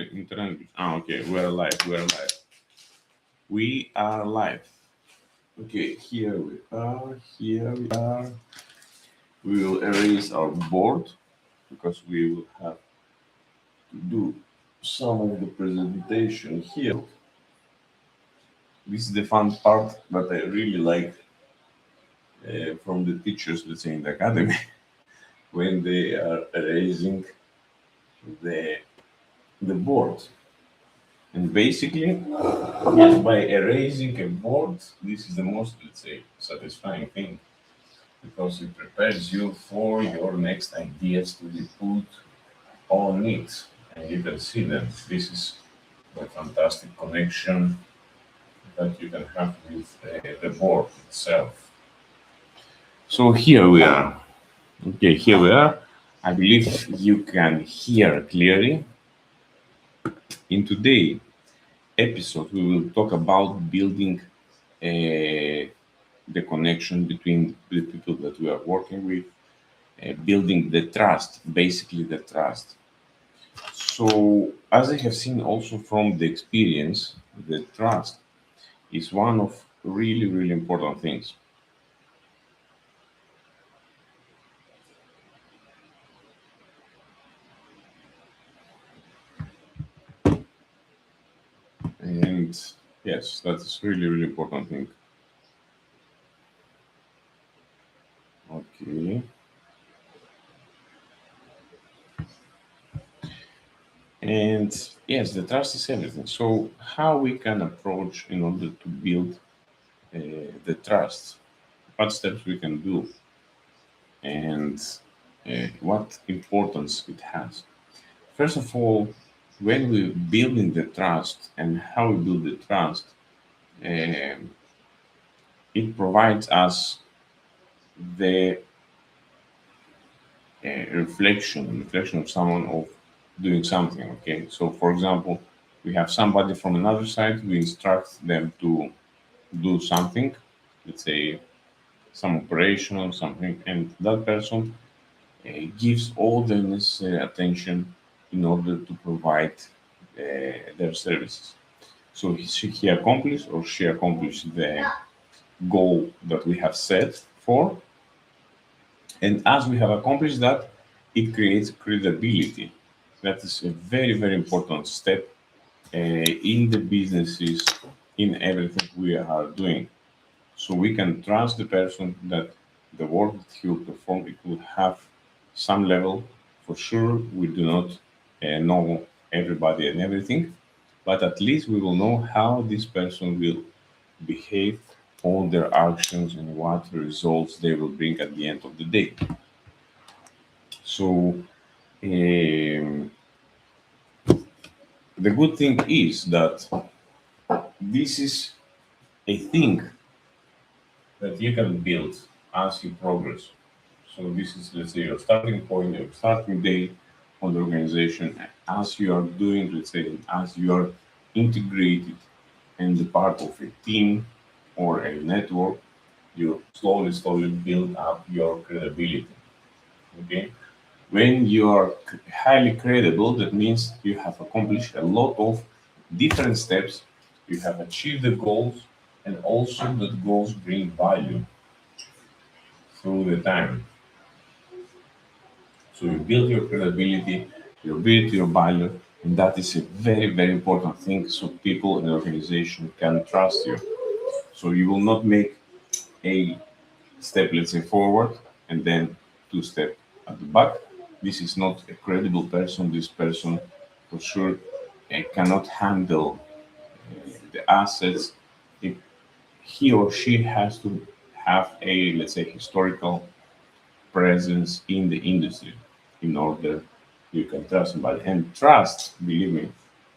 internet. Okay, we're live. We're live. We are live. Okay, here we are. Here we are. We will erase our board because we will have to do some of the presentation here. This is the fun part that I really like from the teachers, let's say in the academy, when they are erasing the the board. And basically, yes, by erasing a board, this is the most, let's say, satisfying thing because it prepares you for your next ideas to be put on it. And you can see that this is a fantastic connection that you can have with the board itself. So here we are. Okay, here we are. I believe you can hear clearly. In today's episode, we will talk about building the connection between the people that we are working with, building the trust, basically the trust. So, as I have seen also from the experience, the trust is one of really, really important things. And yes, that's really, really important thing. Okay. And yes, the trust is everything. So, how we can approach in order to build the trust? What steps we can do? And what importance it has. First of all, when we're building the trust and how we build the trust, um, it provides us the reflection of someone of doing something. Okay, so for example, we have somebody from another side. We instruct them to do something, let's say some operation or something, and that person gives all the necessary attention in order to provide their services. So he accomplished or she accomplished the goal that we have set for. And as we have accomplished that, it creates credibility. That is a very, very important step in the businesses, in everything we are doing. So we can trust the person that the work that he will perform, it will have some level. For sure, we do not know everybody and everything, but at least we will know how this person will behave, all their actions, and what results they will bring at the end of the day. So the good thing is that this is a thing that you can build as you progress. So this is, let's say, your starting point, your starting day on the organization. As you are doing, let's say, as you are integrated and the part of a team or a network, you slowly, slowly build up your credibility. Okay. When you are highly credible, that means you have accomplished a lot of different steps, you have achieved the goals, and also the goals bring value through the time. So you build your credibility, you build your value, and that is a very, very important thing so people in the organization can trust you. So you will not make a step, let's say, forward and then two step at the back. This is not a credible person. This person, for sure, cannot handle the assets. If he or she has to have a, let's say, historical presence in the industry in order you can trust somebody. And trust, believe me,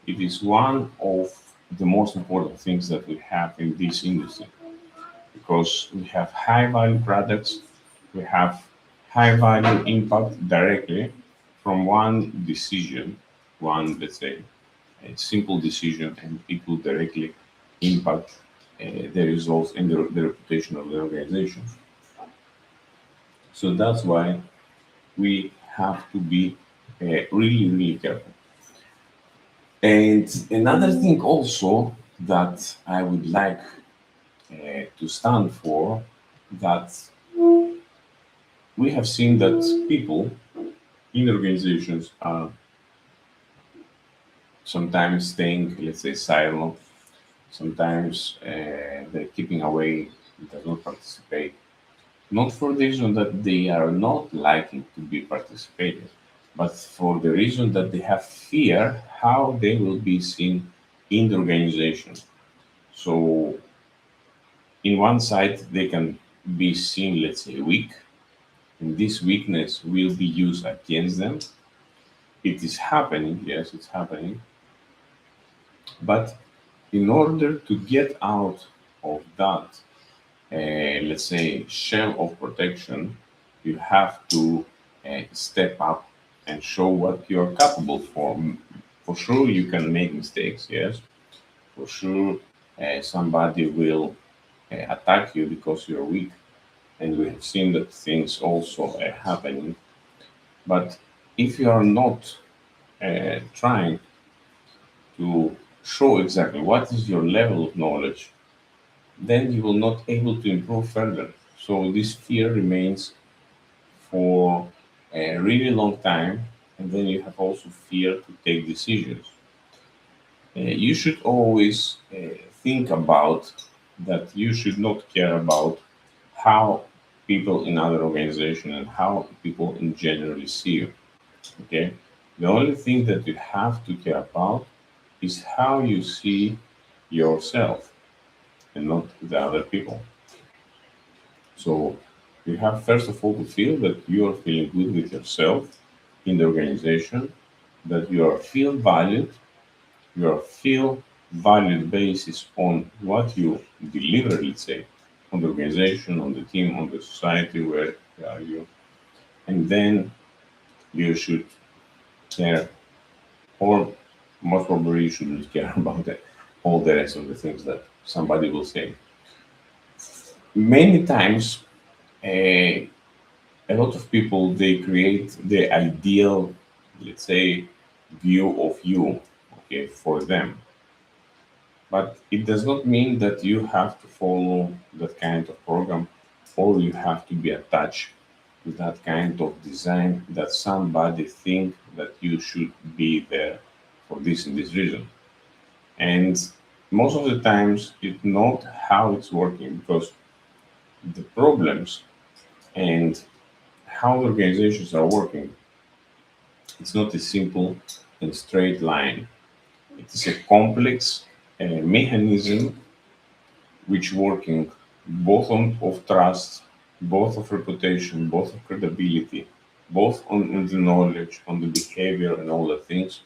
it is one of the most important things that we have in this industry because we have high value products, we have high value impact directly from one decision, one, let's say, a simple decision, and it will directly impact the results and the reputation of the organization. So that's why we have to be really, really careful. And another thing also that I would like to stand for, that we have seen that people in organizations are sometimes staying, let's say, silent. Sometimes they're keeping away, does not participate. Not for the reason that they are not liking to be participated, but for the reason that they have fear how they will be seen in the organization. So, in one side, they can be seen, let's say, weak, and this weakness will be used against them. It is happening, yes, it's happening, but in order to get out of that, let's say, shell of protection, you have to step up and show what you're capable for. For sure, you can make mistakes, yes. For sure, somebody will attack you because you're weak, and we have seen that things also happening. But if you are not trying to show exactly what is your level of knowledge, then you will not able to improve further. So this fear remains for a really long time, and then you have also fear to take decisions. You should always think about that you should not care about how people in other organizations and how people in generally see you. Okay, the only thing that you have to care about is how you see yourself and not the other people. So you have first of all to feel that you are feeling good with yourself in the organization, that you are feel valued, you are feel valued basis on what you deliver, let's say, on the organization, on the team, on the society where are you. And then you should care, or most probably you shouldn't care about all the rest of the things that somebody will say. Many times, a lot of people they create the ideal, let's say, view of you, okay, for them, but it does not mean that you have to follow that kind of program, or you have to be attached to that kind of design that somebody think that you should be there for this and this reason. And most of the times it's not how it's working, because the problems and how organizations are working, it's not a simple and straight line. It is a complex mechanism which working both on of trust, both of reputation, both of credibility, both on the knowledge, on the behavior, and all the things.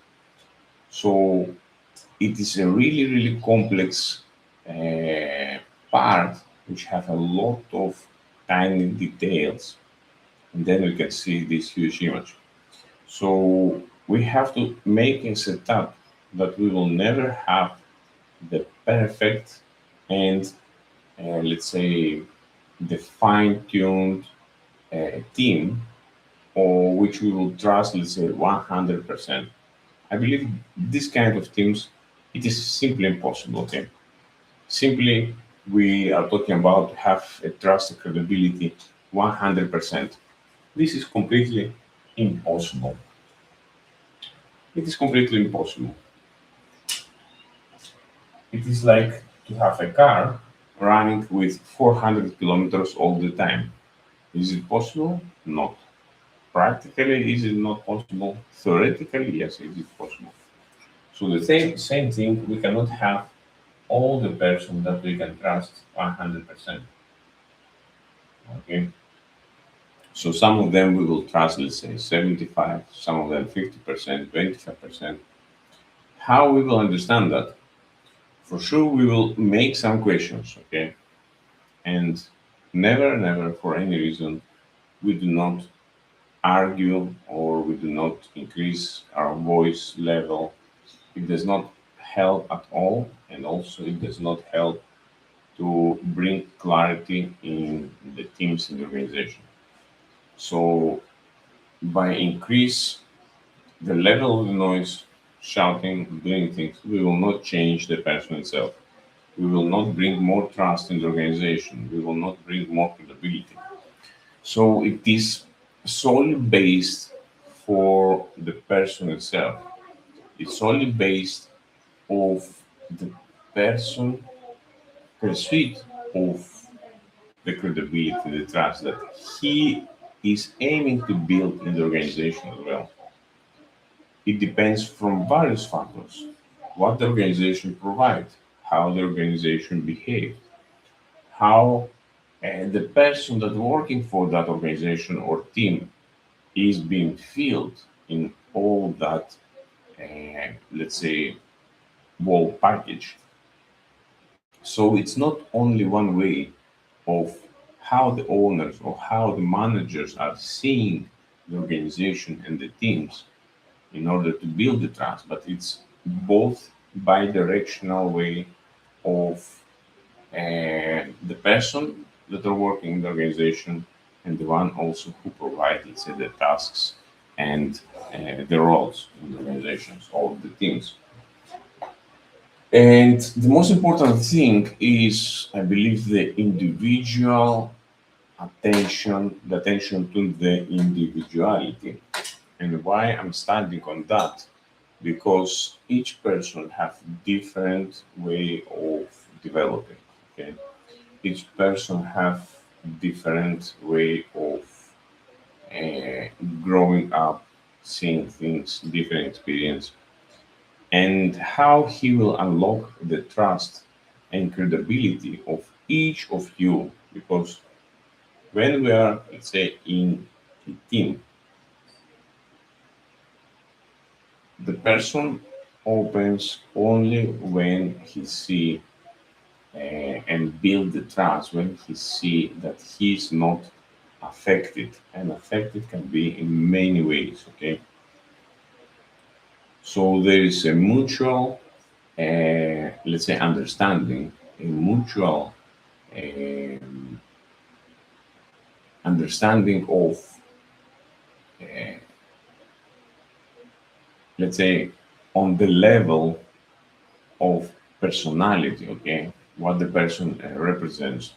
So it is a really, really complex uh, part which have a lot of tiny details, and then we can see this huge image. So we have to make a setup that we will never have the perfect and let's say the fine-tuned team, or which we will trust, let's say 100%. I believe this kind of teams, it is simply impossible. Okay, simply we are talking about have a trust and credibility 100%. This is completely impossible. It is completely impossible. It is like to have a car running with 400 kilometers all the time. Is it possible? Not. Practically, is it not possible? Theoretically, yes, it is possible. So the same thing, we cannot have all the person that we can trust 100%. Okay. So some of them we will trust, let's say 75, some of them 50%, 25%. How we will understand that? For sure, we will make some questions, okay? And never, never, for any reason, we do not argue or we do not increase our voice level. It does not help at all, and also it does not help to bring clarity in the teams in the organization. So by increase the level of the noise, shouting, doing things, we will not change the person itself. We will not bring more trust in the organization. We will not bring more credibility. So it is solely based for the person itself. It's solely based of the person pursuit of the credibility, the trust that he is aiming to build in the organization as well. It depends from various factors. What the organization provides, how the organization behaves, how the person that working for that organization or team is being filled in all that, let's say, whole package. So it's not only one way of how the owners or how the managers are seeing the organization and the teams in order to build the trust, but it's both bi-directional way of the person that are working in the organization and the one also who provide, let's say, the tasks and the roles in the organizations, all the teams. And the most important thing is, I believe, the individual attention, the attention to the individuality. And why I'm standing on that? Because each person have different way of developing. Okay, each person have different way of uh, growing up, seeing things, different experience, and how he will unlock the trust and credibility of each of you. Because when we are, let's say, in a team, the person opens only when he see and build the trust when he see that he's not affected, and affected can be in many ways. Okay, so there is a mutual, let's say, understanding, a mutual um, understanding of, let's say, on the level of personality. Okay, what the person represents.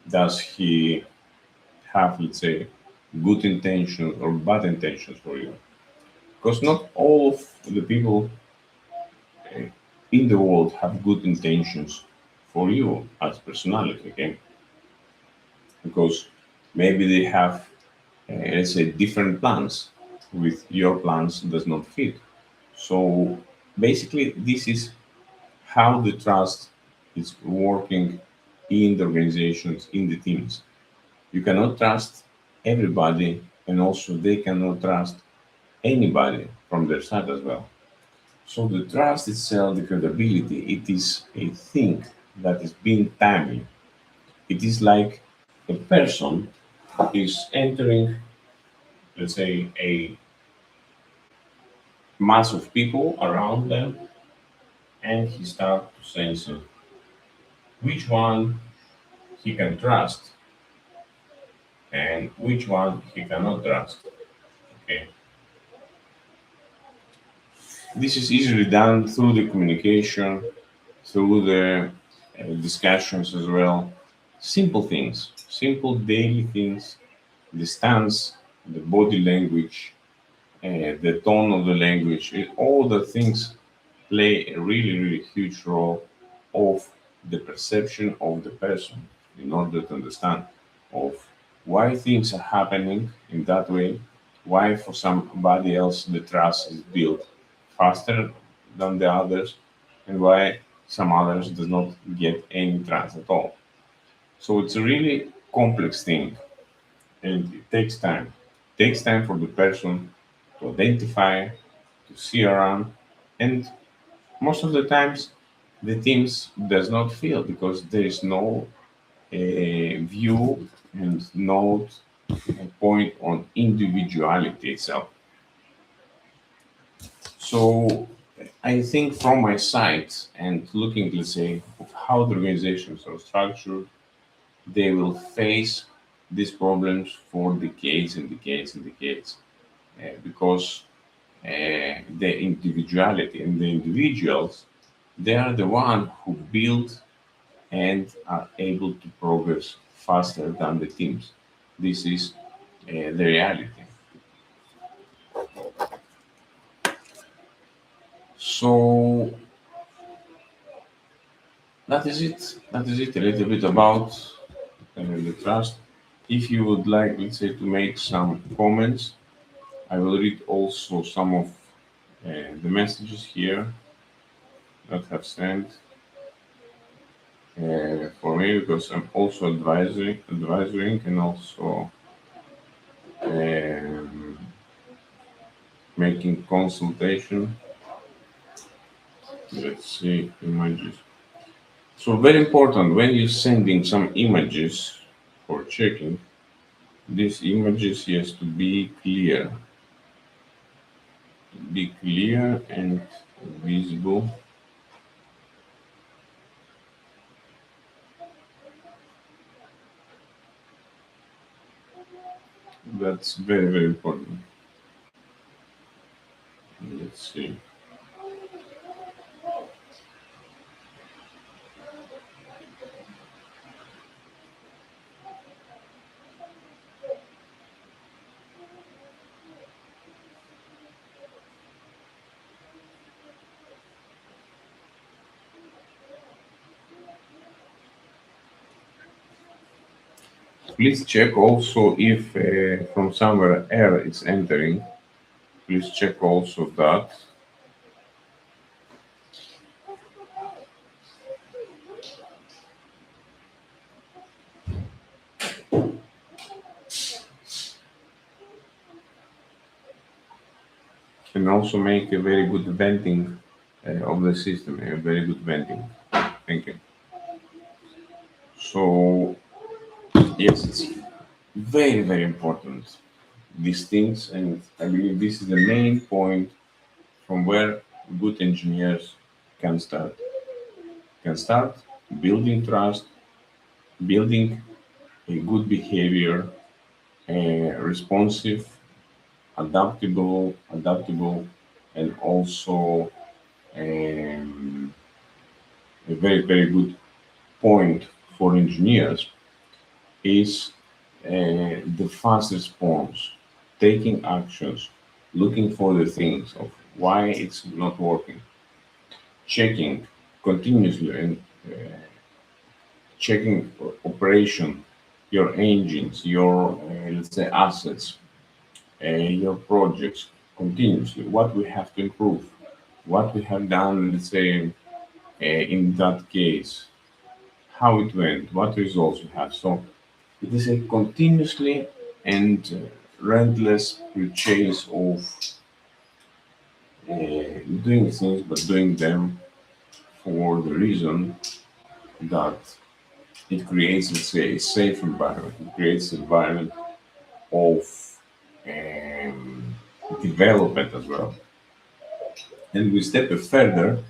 Does he have, let's say, good intentions or bad intentions for you? Because not all of the people in the world have good intentions for you as personality. Okay, because maybe they have, let's say, different plans with your plans does not fit. So basically, this is how the trust is working in the organizations, in the teams. You cannot trust everybody, and also they cannot trust anybody from their side as well. So the trust itself, the credibility, it is a thing that is being timely. It is like a person is entering, let's say, a mass of people around them, and he starts to sense which one he can trust and which one he cannot trust. Okay, this is easily done through the communication, through the discussions as well. Simple things, simple daily things, the stance, the body language, the tone of the language, all the things play a really, really huge role of the perception of the person in order to understand of why things are happening in that way, why for somebody else the trust is built faster than the others, and why some others does not get any trust at all. So it's a really complex thing, and it takes time. It takes time for the person to identify, to see around, and most of the times the teams does not feel because there is no view and no point on individuality itself. So I think from my side and looking, let's say, of how the organizations are structured, they will face these problems for decades and decades and decades, because the individuality and the individuals, they are the one who build and are able to progress faster than the teams. This is the reality. So that is it. That is it. A little bit about the trust. If you would like, let's say, to make some comments, I will read also some of the messages here that have sent for me because I'm also advising and also um, making consultation. Let's see images. So very important when you're sending some images for checking. These images has to be clear and visible. That's very important. Let's see. Please check also if from somewhere air is entering. Please check also that. And also make a very good venting of the system, a very good venting. Thank you. So yes, it's very important these things, and I believe this is the main point from where good engineers can start. Can start building trust, building a good behavior, responsive, adaptable, and also um, a very good point for engineers is the fast response, taking actions, looking for the things of why it's not working, checking continuously and checking operation, your engines, your let's say assets, your projects continuously. What we have to improve, what we have done, let's say in that case, how it went, what results we have. So it is a continuously and relentless purchase of doing things, but doing them for the reason that it creates, let's say, a safe environment. It creates an environment of um, development as well. And we step further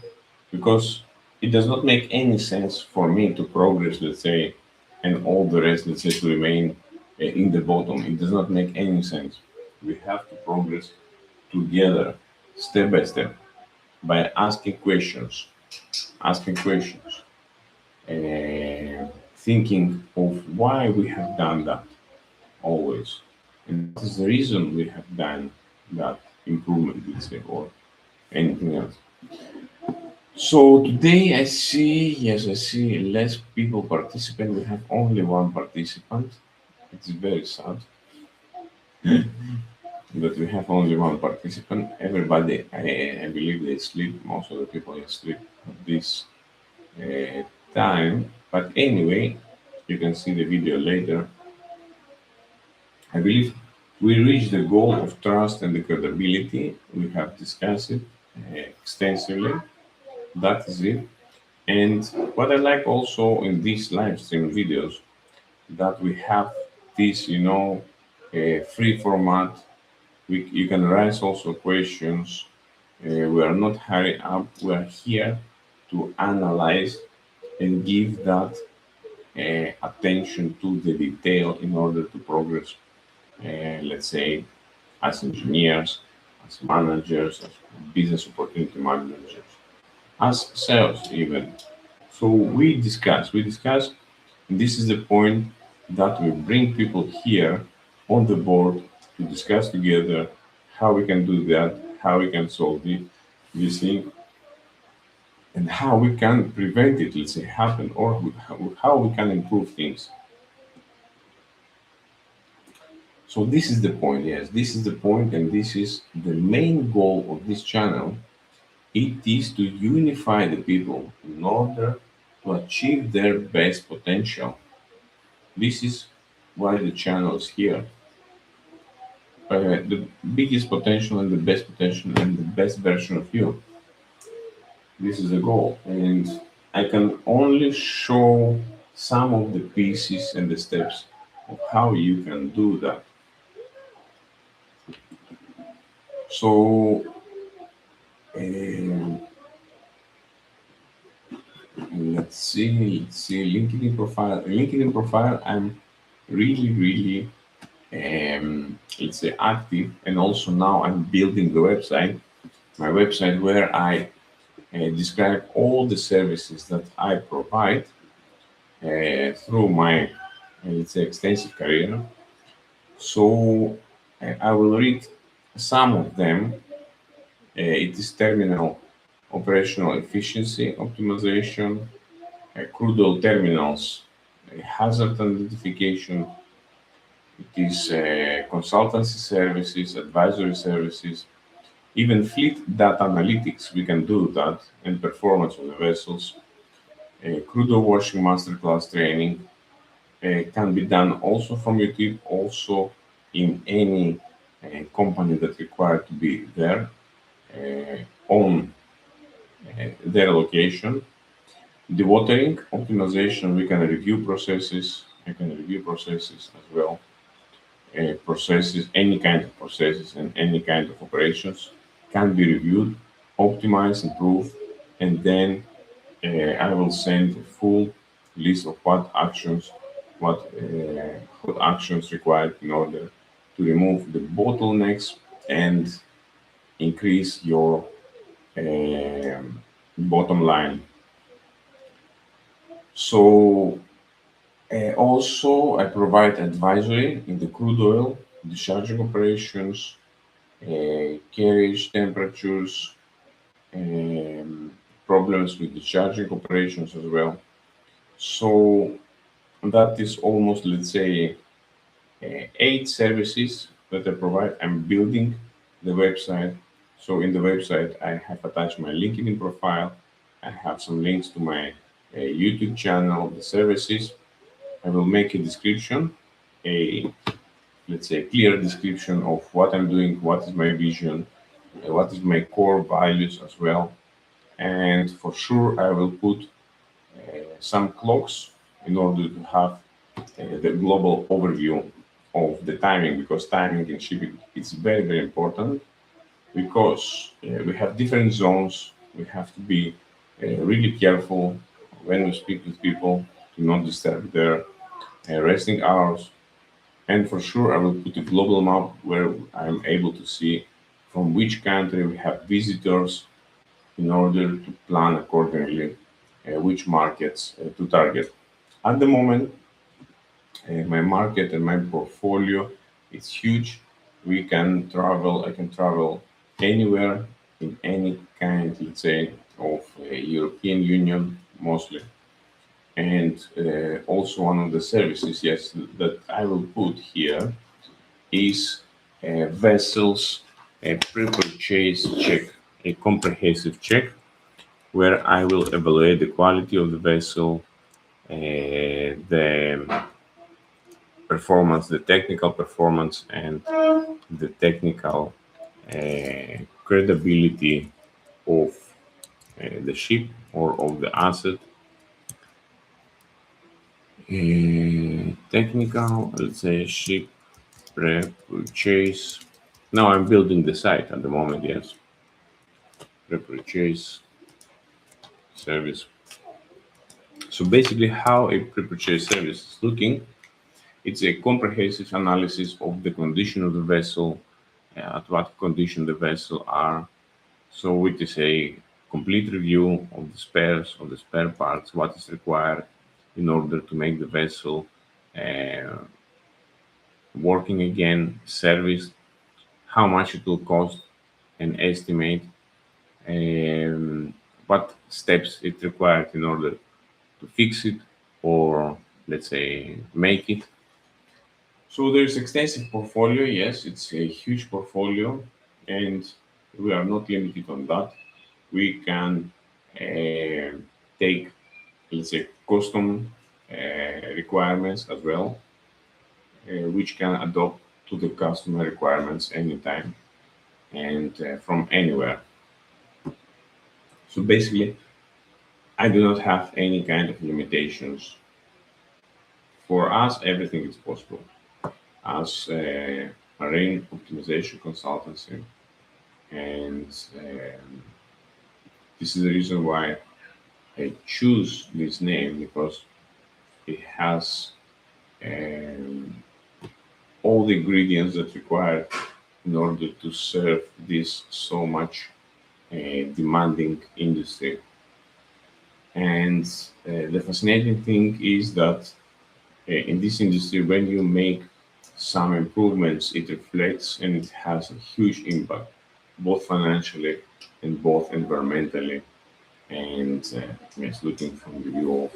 because it does not make any sense for me to progress, let's say, and all the rest, let's say, to remain in the bottom. It does not make any sense. We have to progress together, step by step, by asking questions, thinking of why we have done that always, and what is the reason we have done that improvement, let's say, or anything else. So today I see, yes, I see less people participate. We have only one participant. It's very sad that we have only one participant. Everybody, I believe they sleep. Most of the people sleep at this uh, time. But anyway, you can see the video later. I believe we reached the goal of trust and the credibility. We have discussed it extensively. That is it. And what I like also in these live stream videos that we have this, free format. You can raise also questions. We are not hurry up. We are here to analyze and give that attention to the detail in order to progress. Let's say as engineers, as managers, as business opportunity managers, as sales even. So we discuss, and this is the point that we bring people here on the board to discuss together how we can do that, how we can solve this thing, and how we can prevent it, let's say, happen, or how we can improve things. So this is the point, yes, this is the point, and this is the main goal of this channel. It is to unify the people in order to achieve their best potential. This is why the channel is here. The biggest potential and the best potential and the best version of you. This is the goal. And I can only show some of the pieces and the steps of how you can do that. So, um, let's see, LinkedIn profile, I'm really, let's say, active. And also now I'm building the website, my website, where I describe all the services that I provide through my, let's say, extensive career. So I will read some of them. It is terminal operational efficiency optimization, crude oil terminals, hazard identification. It is consultancy services, advisory services, even fleet data analytics. We can do that, and performance of the vessels. Crude oil washing masterclass training can be done also from YouTube, also in any company that require to be there on their location. Dewatering optimization, we can review processes. I can review processes as well. Processes, any kind of processes and any kind of operations can be reviewed, optimized, improved, and then I will send a full list of what actions required in order to remove the bottlenecks and increase your bottom line. So also I provide advisory in the crude oil discharging operations, carriage temperatures, um, problems with discharging operations as well. So that is almost, let's say, 8 services that I provide. I'm building the website. So in the website, I have attached my LinkedIn profile. I have some links to my YouTube channel, the services. I will make a description, a, let's say, clear description of what I'm doing, what is my vision, what is my core values as well. And for sure, I will put some clocks in order to have the global overview of the timing, because timing in shipping is very important, because we have different zones. We have to be really careful when we speak with people to not disturb their resting hours. And for sure, I will put a global map where I'm able to see from which country we have visitors in order to plan accordingly which markets to target. At the moment, my market and my portfolio is huge. I can travel anywhere in any kind, let's say, of European Union mostly. And also one of the services, yes, that I will put here is vessels a pre-purchase check, a comprehensive check where I will evaluate the quality of the vessel, the performance, the technical performance, and the technical credibility of the ship or of the asset. Technical, let's say, ship pre-purchase. Now I'm building the site at the moment, yes. Pre-purchase service. So basically, how a pre-purchase service is looking, it's a comprehensive analysis of the condition of the vessel, at what condition the vessel are. So it is a complete review of the spares, of the spare parts, what is required in order to make the vessel uh, working again, serviced, how much it will cost, and estimate um, what steps it required in order to fix it or, let's say, make it. So there's extensive portfolio. Yes, it's a huge portfolio, and we are not limited on that. We can uh, take, let's say, custom requirements as well, which can adopt to the customer requirements anytime and from anywhere. So basically, I do not have any kind of limitations. For us, everything is possible. As a marine optimization consultancy, and this is the reason why I choose this name, because it has um, all the ingredients that required in order to serve this so much demanding industry. And the fascinating thing is that in this industry, when you make some improvements, it reflects and it has a huge impact, both financially and both environmentally. And yes, looking from the view of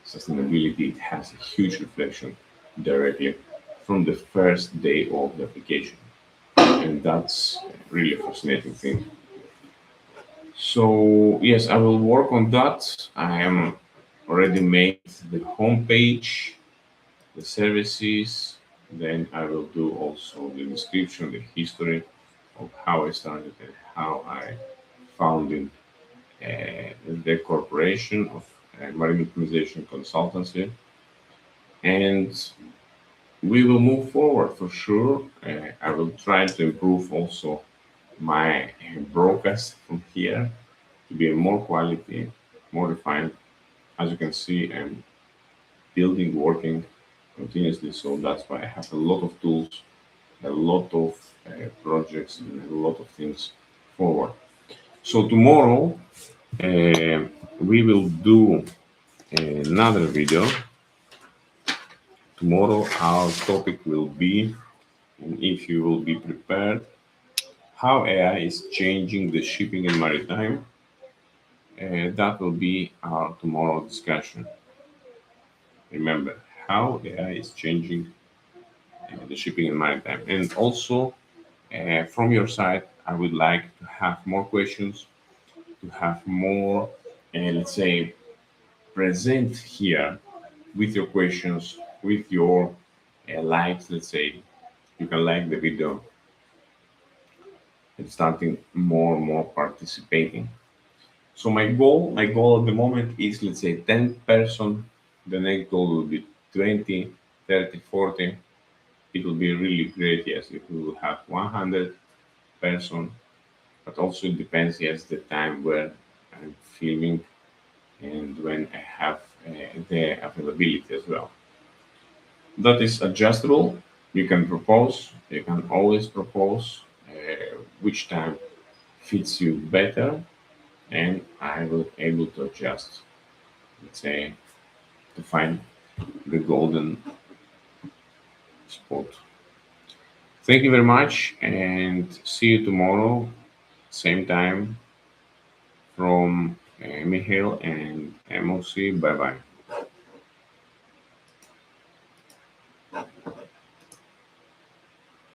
sustainability, it has a huge reflection directly from the first day of the application. And that's really a fascinating thing. So yes, I will work on that. I am already made the homepage, the services. Then I will do also the description, the history of how I started and how I founded the corporation of Marine Optimization Consultancy. And we will move forward for sure. I will try to improve also my broadcast from here to be more quality, more refined. As you can see, I'm building, working continuously. So that's why I have a lot of tools, a lot of projects, and a lot of things forward. So tomorrow we will do another video. Tomorrow our topic will be, and if you will be prepared, how AI is changing the shipping and maritime. That will be our tomorrow discussion. Remember how AI is changing the shipping and maritime. And also, from your side, I would like to have more questions, to have more, let's say, present here with your questions, with your likes. Let's say you can like the video and starting more and more participating. So my goal at the moment is, let's say, 10 person. The next goal will be 20, 30, 40. It will be really great, yes, if we will have 100 person, but also it depends, yes, the time where I'm filming and when I have the availability as well. That is adjustable. You can propose, you can always propose which time fits you better, and I will able to adjust, let's say, to find the golden spot. Thank you very much, and see you tomorrow, same time, from Mihail and MOC. Bye bye.